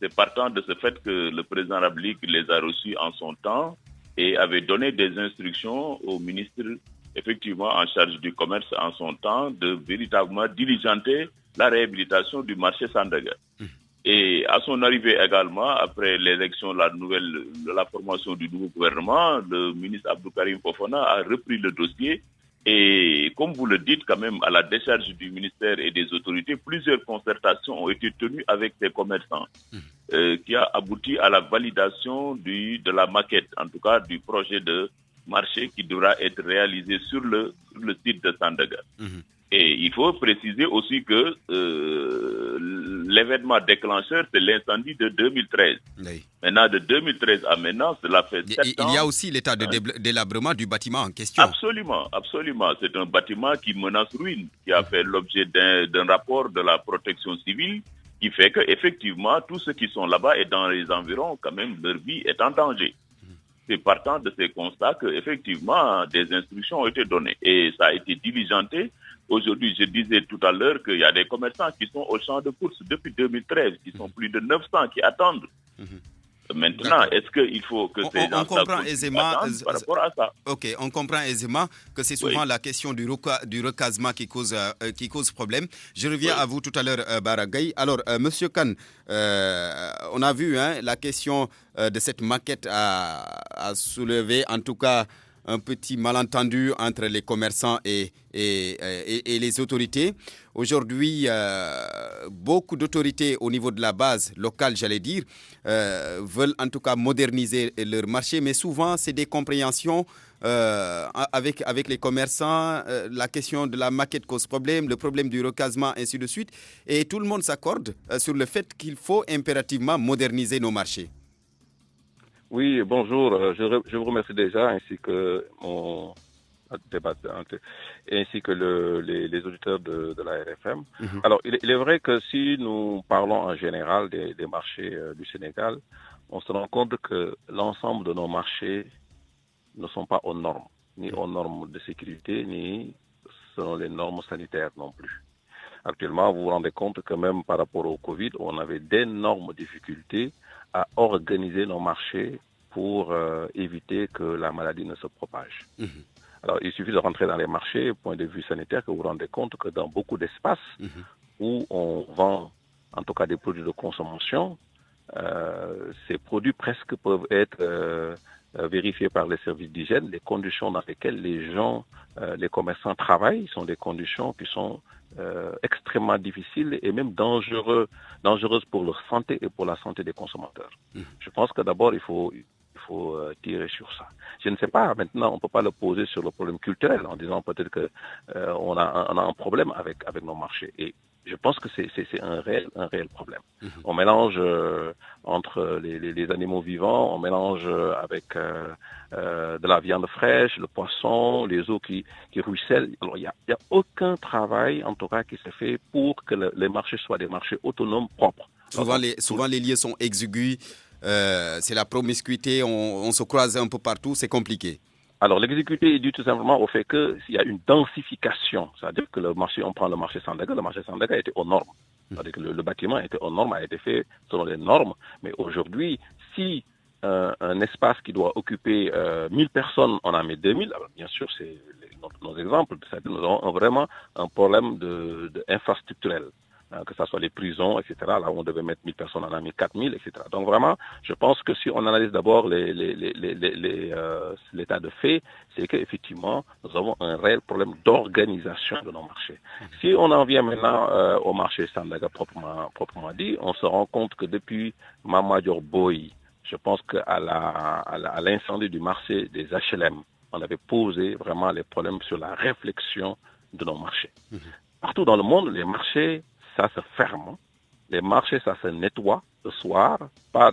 Speaker 4: C'est partant de ce fait que le président de la République les a reçus en son temps et avait donné des instructions au ministre effectivement en charge du commerce en son temps de véritablement diligenter la réhabilitation du marché Sandaga. Et à son arrivée également, après l'élection, la formation du nouveau gouvernement, le ministre Abdou Karim Fofana a repris le dossier. Et comme vous le dites quand même, à la décharge du ministère et des autorités, plusieurs concertations ont été tenues avec ces commerçants, qui a abouti à la validation de la maquette, en tout cas du projet de marché qui devra être réalisé sur le site de Sandaga. Et il faut préciser aussi que l'événement déclencheur, c'est l'incendie de 2013. Oui. Maintenant, de 2013 à maintenant, cela fait 7 ans.
Speaker 2: Il y a aussi l'état de délabrement du bâtiment en question.
Speaker 4: Absolument, absolument. C'est un bâtiment qui menace ruine, qui a fait l'objet d'un rapport de la protection civile, qui fait qu'effectivement, tous ceux qui sont là-bas et dans les environs, quand même, leur vie est en danger. C'est partant de ces constats qu'effectivement, des instructions ont été données. Et ça a été diligenté. Aujourd'hui, je disais tout à l'heure qu'il y a des commerçants qui sont au champ de course depuis 2013, qui sont plus de 900 qui attendent. Maintenant, est-ce qu'il faut que ces gens
Speaker 2: comprend aisément
Speaker 4: par rapport à ça?
Speaker 2: Ok, on comprend aisément que c'est souvent la question du recasement qui cause problème. Je reviens à vous tout à l'heure, Baragay. Alors, Monsieur Kane, on a vu la question de cette maquette a soulevé, en tout cas, un petit malentendu entre les commerçants et les autorités. Aujourd'hui, beaucoup d'autorités au niveau de la base locale, j'allais dire, veulent en tout cas moderniser leur marché, mais souvent c'est des compréhensions avec les commerçants. La question de la maquette cause problème, le problème du recasement, ainsi de suite. Et tout le monde s'accorde sur le fait qu'il faut impérativement moderniser nos marchés.
Speaker 1: Oui, bonjour. Je vous remercie déjà, ainsi que mon débatteur, ainsi que les auditeurs de la RFM. Alors, il est vrai que si nous parlons en général des marchés du Sénégal, on se rend compte que l'ensemble de nos marchés ne sont pas aux normes, ni aux normes de sécurité, ni selon les normes sanitaires non plus. Actuellement, vous vous rendez compte que même par rapport au Covid, on avait d'énormes difficultés à organiser nos marchés pour éviter que la maladie ne se propage. Alors, il suffit de rentrer dans les marchés, point de vue sanitaire, que vous vous rendez compte que dans beaucoup d'espaces où on vend, en tout cas des produits de consommation, ces produits presque peuvent être vérifiés par les services d'hygiène. Les conditions dans lesquelles les gens, les commerçants travaillent sont des conditions qui sont extrêmement difficiles et même dangereuses pour leur santé et pour la santé des consommateurs. Je pense que d'abord, il faut tirer sur ça. Je ne sais pas, maintenant, on ne peut pas le poser sur le problème culturel en disant peut-être qu'on a un problème avec nos marchés. Et je pense que c'est un réel problème. On mélange entre les animaux vivants, on mélange avec de la viande fraîche, le poisson, les eaux qui ruissellent. Alors, il n'y a aucun travail, en tout cas, qui se fait pour que les marchés soient des marchés autonomes, propres.
Speaker 2: Souvent les lieux sont exigus. C'est la promiscuité, on se croise un peu partout, c'est compliqué.
Speaker 1: Alors, l'exécuté est dû tout simplement au fait qu'il y a une densification. C'est-à-dire que on prend le marché Sandaga était aux normes. C'est-à-dire que le bâtiment était aux normes, a été fait selon les normes. Mais aujourd'hui, si un espace qui doit occuper 1000 personnes, on en met 2000, alors bien sûr, c'est nos exemples. C'est-à-dire que nous avons vraiment un problème infrastructurel. Que ce soit les prisons, etc. Là où on devait mettre 1000 personnes, on en a mis 4000, etc. Donc vraiment, je pense que si on analyse d'abord l'état de fait, c'est qu'effectivement, nous avons un réel problème d'organisation de nos marchés. Si on en vient maintenant au marché Sandaga proprement dit, on se rend compte que depuis Mamadior Boy, je pense qu'à l'incendie du marché des HLM, on avait posé vraiment les problèmes sur la réflexion de nos marchés. Partout dans le monde, les marchés, ça se ferme. Les marchés, ça se nettoie le soir, pas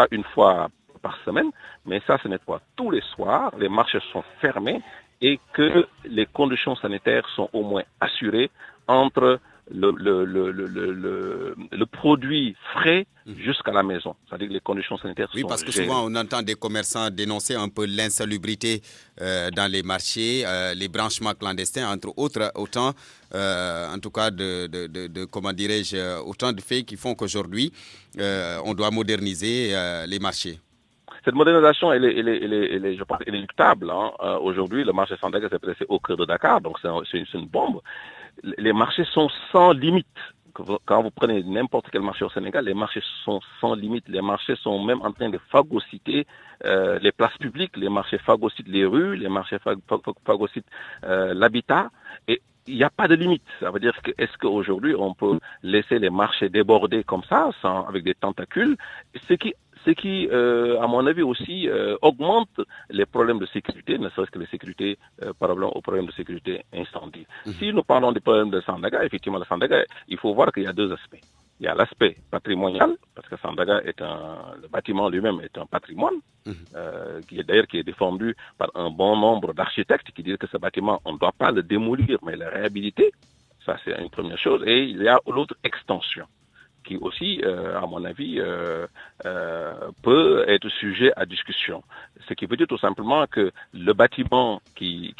Speaker 1: une fois par semaine, mais ça se nettoie tous les soirs. Les marchés sont fermés et que les conditions sanitaires sont au moins assurées entre le produit frais jusqu'à la maison. C'est-à-dire que les conditions sanitaires sont
Speaker 2: parce que
Speaker 1: gérées.
Speaker 2: Souvent on entend des commerçants dénoncer un peu l'insalubrité dans les marchés, les branchements clandestins, entre autres, autant en tout cas comment dirais-je, autant de faits qui font qu'aujourd'hui on doit moderniser les marchés.
Speaker 1: Cette modernisation, elle est, je pense, inéluctable. Aujourd'hui, le marché Sandaga s'est placé au cœur de Dakar, donc c'est une bombe. Les marchés sont sans limite. Quand vous prenez n'importe quel marché au Sénégal, les marchés sont sans limite. Les marchés sont même en train de phagocyter les places publiques. Les marchés phagocytent les rues, les marchés phagocytent l'habitat. Et il n'y a pas de limite. Ça veut dire que est-ce qu'aujourd'hui on peut laisser les marchés déborder comme ça, avec des tentacules, ce qui ce qui, à mon avis aussi, augmente les problèmes de sécurité, ne serait-ce que les sécurités, par exemple aux problèmes de sécurité incendie. Si nous parlons des problèmes de Sandaga, effectivement, le Sandaga, il faut voir qu'il y a deux aspects. Il y a l'aspect patrimonial, parce que Sandaga le bâtiment lui-même est un patrimoine, qui est défendu par un bon nombre d'architectes qui disent que ce bâtiment, on ne doit pas le démolir, mais le réhabiliter. Ça, c'est une première chose. Et il y a l'autre extension, qui aussi, à mon avis, peut être sujet à discussion. Ce qui veut dire tout simplement que le bâtiment qui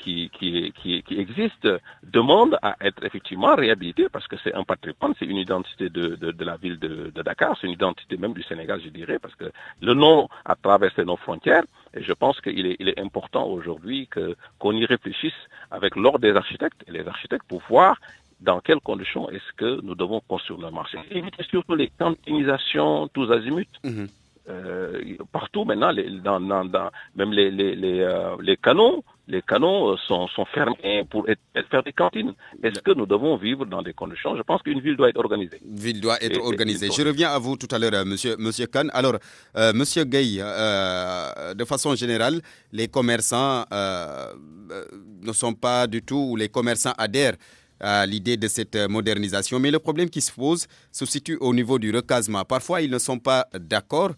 Speaker 1: existe demande à être effectivement réhabilité parce que c'est un patrimoine, c'est une identité de la ville de Dakar, c'est une identité même du Sénégal, je dirais, parce que le nom a traversé nos frontières et je pense qu'il est important aujourd'hui qu'on y réfléchisse avec l'ordre des architectes et les architectes pour voir dans quelles conditions est-ce que nous devons construire le marché. Éviter surtout les cantinisations tous azimuts. Partout maintenant, même les canaux sont fermés pour faire des cantines. Est-ce que nous devons vivre dans des conditions? Je pense qu'une ville doit être organisée.
Speaker 2: Une ville doit être organisée. Je reviens à vous tout à l'heure, monsieur Kane. Alors, monsieur Gueye, de façon générale, les commerçants ne sont pas du tout, ou les commerçants adhèrent à l'idée de cette modernisation. Mais le problème qui se pose se situe au niveau du recasement. Parfois, ils ne sont pas d'accord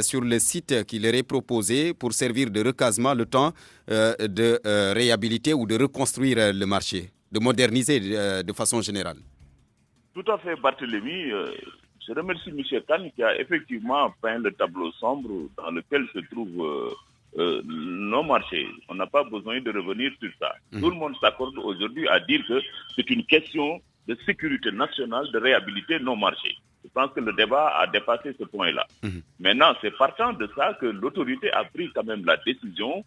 Speaker 2: sur le site qui leur est proposé pour servir de recasement le temps de réhabiliter ou de reconstruire le marché, de moderniser de façon générale.
Speaker 4: Tout à fait, Barthélémy. Je remercie M. Kane qui a effectivement peint le tableau sombre dans lequel se trouve nos marchés. On n'a pas besoin de revenir sur ça. Tout le monde s'accorde aujourd'hui à dire que c'est une question de sécurité nationale de réhabiliter nos marchés. Je pense que le débat a dépassé ce point-là. Maintenant, c'est partant de ça que l'autorité a pris quand même la décision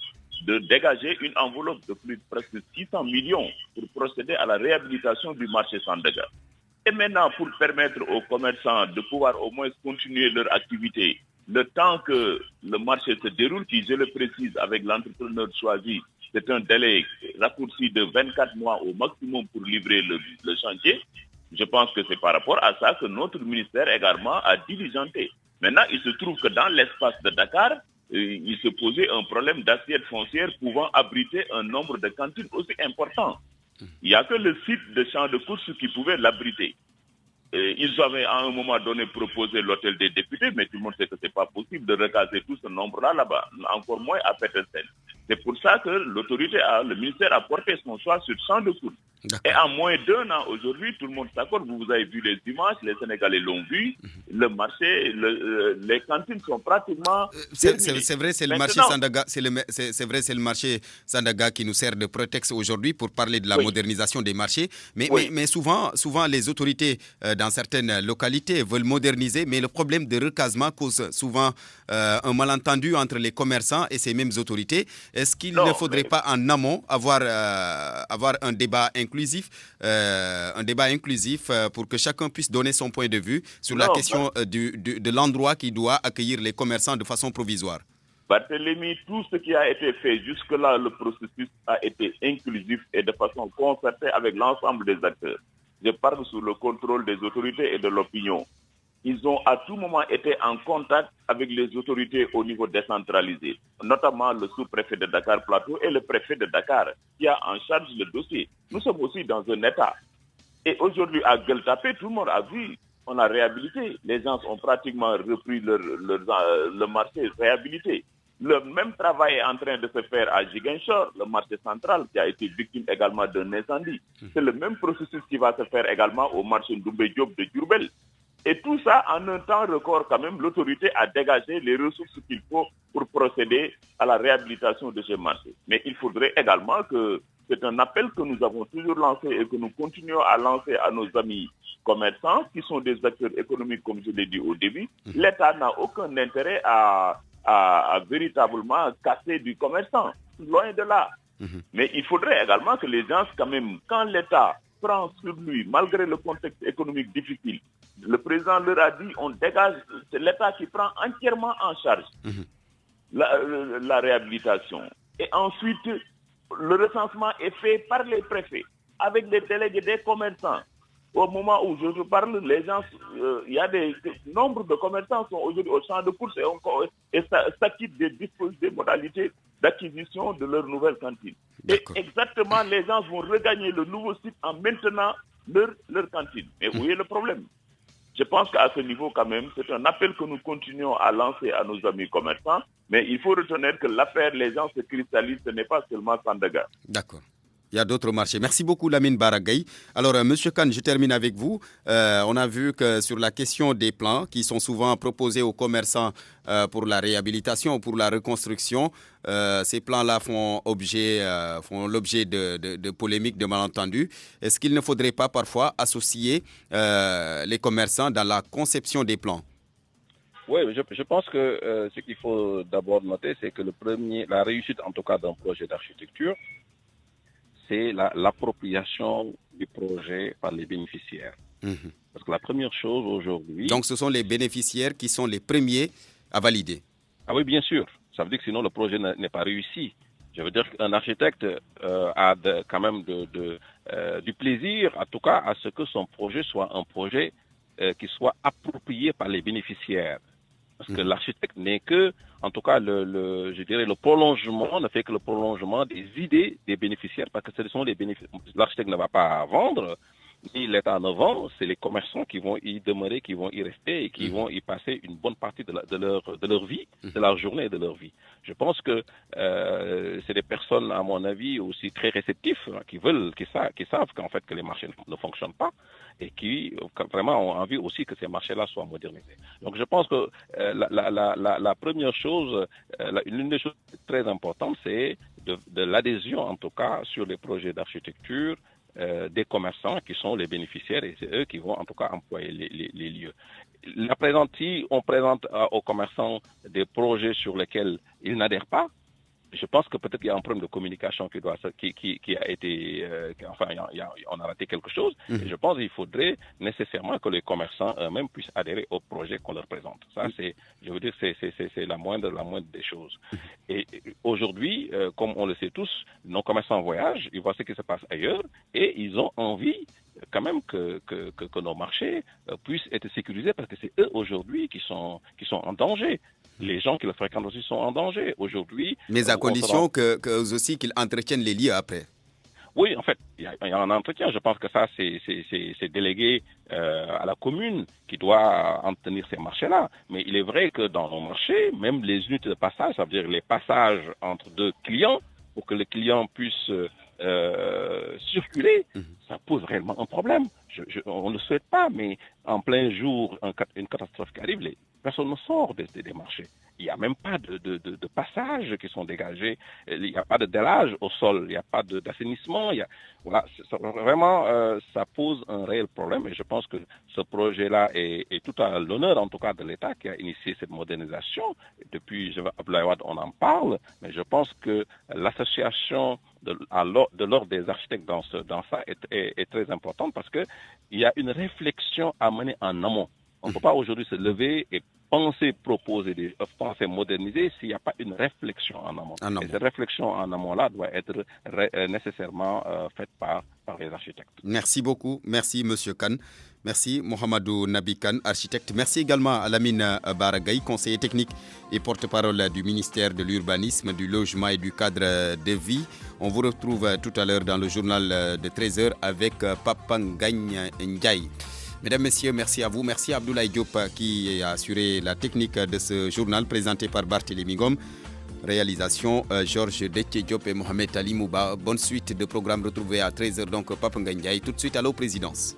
Speaker 4: de dégager une enveloppe de plus de presque 600 millions pour procéder à la réhabilitation du marché Sandaga. Et maintenant, pour permettre aux commerçants de pouvoir au moins continuer leur activité le temps que le marché se déroule, qui, je le précise, avec l'entrepreneur choisi, c'est un délai raccourci de 24 mois au maximum pour livrer le chantier. Je pense que c'est par rapport à ça que notre ministère également a diligenté. Maintenant, il se trouve que dans l'espace de Dakar, il se posait un problème d'assiette foncière pouvant abriter un nombre de cantines aussi important. Il n'y a que le site de champ de course qui pouvait l'abriter. Ils avaient à un moment donné proposé l'hôtel des députés, mais tout le monde sait que ce n'est pas possible de recaser tout ce nombre-là là-bas, encore moins à Petersen. C'est pour ça que le ministère a porté son choix sur champ de course. Et en moins d'un an aujourd'hui, tout le monde s'accorde, vous avez vu les images, les Sénégalais l'ont vu, le marché, les cantines sont pratiquement...
Speaker 2: C'est vrai, c'est le marché Sandaga, c'est vrai, c'est le marché Sandaga qui nous sert de prétexte aujourd'hui pour parler de la modernisation des marchés, mais souvent les autorités dans certaines localités veulent moderniser, mais le problème de recasement cause souvent un malentendu entre les commerçants et ces mêmes autorités. Est-ce qu'il ne faudrait pas en amont avoir un débat inclusif pour que chacun puisse donner son point de vue sur la question de l'endroit qui doit accueillir les commerçants de façon provisoire?
Speaker 4: Barthélémy, tout ce qui a été fait jusque-là, le processus a été inclusif et de façon concertée avec l'ensemble des acteurs. Je parle sous le contrôle des autorités et de l'opinion. Ils ont à tout moment été en contact avec les autorités au niveau décentralisé, notamment le sous-préfet de Dakar Plateau et le préfet de Dakar, qui a en charge le dossier. Nous sommes aussi dans un état. Et aujourd'hui, à Gueltapé, tout le monde a vu, on a réhabilité. Les gens ont pratiquement repris le marché réhabilité. Le même travail est en train de se faire à Ziguinchor, le marché central, qui a été victime également d'un incendie. C'est le même processus qui va se faire également au marché Ndoumbe Diop de Diourbel. Et tout ça, en un temps record, quand même, l'autorité a dégagé les ressources qu'il faut pour procéder à la réhabilitation de ces marchés. Mais il faudrait également que, c'est un appel que nous avons toujours lancé et que nous continuons à lancer à nos amis commerçants, qui sont des acteurs économiques, comme je l'ai dit au début. L'État n'a aucun intérêt à véritablement casser du commerçant. Loin de là. Mais il faudrait également que les gens, quand même, quand l'État prend sur lui, malgré le contexte économique difficile, le président leur a dit, on dégage, c'est l'État qui prend entièrement en charge la réhabilitation. Et ensuite, le recensement est fait par les préfets, avec les délégués des commerçants. au moment où je parle, les gens, il y a nombre de commerçants sont aujourd'hui au champ de course et s'acquittent des modalités d'acquisition de leur nouvelle cantine. D'accord. Et exactement, les gens vont regagner le nouveau site en maintenant leur cantine. Et vous voyez le problème. Je pense qu'à ce niveau, quand même, c'est un appel que nous continuons à lancer à nos amis commerçants, mais il faut retenir que l'affaire, les gens se cristallisent, ce n'est pas seulement Sandaga.
Speaker 2: D'accord. Il y a d'autres marchés. Merci beaucoup, Lamine Baragaï. Alors, M. Kane, je termine avec vous. On a vu que sur la question des plans qui sont souvent proposés aux commerçants pour la réhabilitation ou pour la reconstruction, ces plans-là font l'objet de polémiques, de malentendus. Est-ce qu'il ne faudrait pas parfois associer les commerçants dans la conception des plans?
Speaker 1: Oui, je pense que ce qu'il faut d'abord noter, c'est que la réussite en tout cas d'un projet d'architecture, c'est l'appropriation du projet par les bénéficiaires. Parce que la première chose aujourd'hui...
Speaker 2: Donc ce sont les bénéficiaires qui sont les premiers à valider.
Speaker 1: Ah oui, bien sûr. Ça veut dire que sinon le projet n'est pas réussi. Je veux dire qu'un architecte a quand même du plaisir, en tout cas, à ce que son projet soit un projet qui soit approprié par les bénéficiaires. Parce que l'architecte n'est que, en tout cas, je dirais le prolongement, ne fait que le prolongement des idées des bénéficiaires, parce que ce sont les bénéficiaires. L'architecte ne va pas vendre, ni l'État ne vend, c'est les commerçants qui vont y demeurer, qui vont y rester et qui vont y passer une bonne partie de leur vie, de leur journée et de leur vie. Je pense que c'est des personnes, à mon avis, aussi très réceptives, qui savent qu'en fait que les marchés ne fonctionnent pas et qui vraiment ont envie aussi que ces marchés-là soient modernisés. Donc je pense que la première chose, l'une des choses très importantes, c'est de l'adhésion, en tout cas, sur les projets d'architecture, des commerçants qui sont les bénéficiaires et c'est eux qui vont en tout cas employer les lieux. On présente aux commerçants des projets sur lesquels ils n'adhèrent pas. Je pense que peut-être qu'il y a un problème de communication qui a été... on a raté quelque chose. Et je pense qu'il faudrait nécessairement que les commerçants eux-mêmes puissent adhérer au projet qu'on leur présente. Ça, c'est la moindre des choses. Et aujourd'hui, comme on le sait tous, nos commerçants voyagent, ils voient ce qui se passe ailleurs et ils ont envie quand même que nos marchés puissent être sécurisés parce que c'est eux aujourd'hui qui sont en danger. Les gens qui le fréquentent aussi sont en danger aujourd'hui.
Speaker 2: Mais à condition qu'ils entretiennent les lieux après.
Speaker 1: Oui, en fait, il y a un entretien. Je pense que ça, c'est délégué à la commune qui doit en tenir ces marchés-là. Mais il est vrai que dans nos marchés, même les unités de passage, ça veut dire les passages entre deux clients, pour que les clients puissent circuler, ça pose réellement un problème. On ne le souhaite pas, mais en plein jour, une catastrophe qui arrive, personne ne sort des marchés. Il n'y a même pas de passages qui sont dégagés. Il n'y a pas de délage au sol. Il n'y a pas d'assainissement. Vraiment, ça pose un réel problème. Et je pense que ce projet-là est tout à l'honneur, en tout cas, de l'État qui a initié cette modernisation. Depuis Abdoulaye Wade, on en parle. Mais je pense que l'association de l'ordre des architectes dans ça est très importante parce qu'il y a une réflexion à mener en amont. On ne peut pas aujourd'hui se lever et penser moderniser s'il n'y a pas une réflexion en amont. Et cette réflexion en amont-là doit être nécessairement faite par les architectes.
Speaker 2: Merci beaucoup. Merci, M. Kane. Merci, Mohamedou Nabi Kane, architecte. Merci également à Lamine Baragaï, conseiller technique et porte-parole du ministère de l'Urbanisme, du Logement et du Cadre de Vie. On vous retrouve tout à l'heure dans le journal de 13h avec Papangagne Ndiaye. Mesdames, Messieurs, merci à vous. Merci à Abdoulaye Diop qui a assuré la technique de ce journal présenté par Barthélémy Ngom. Réalisation Georges Déthié Diop et Mohamed Ali Mouba. Bonne suite de programmes retrouvés à 13h. Donc Papangagne Ndiaye. Tout de suite, allô, présidence.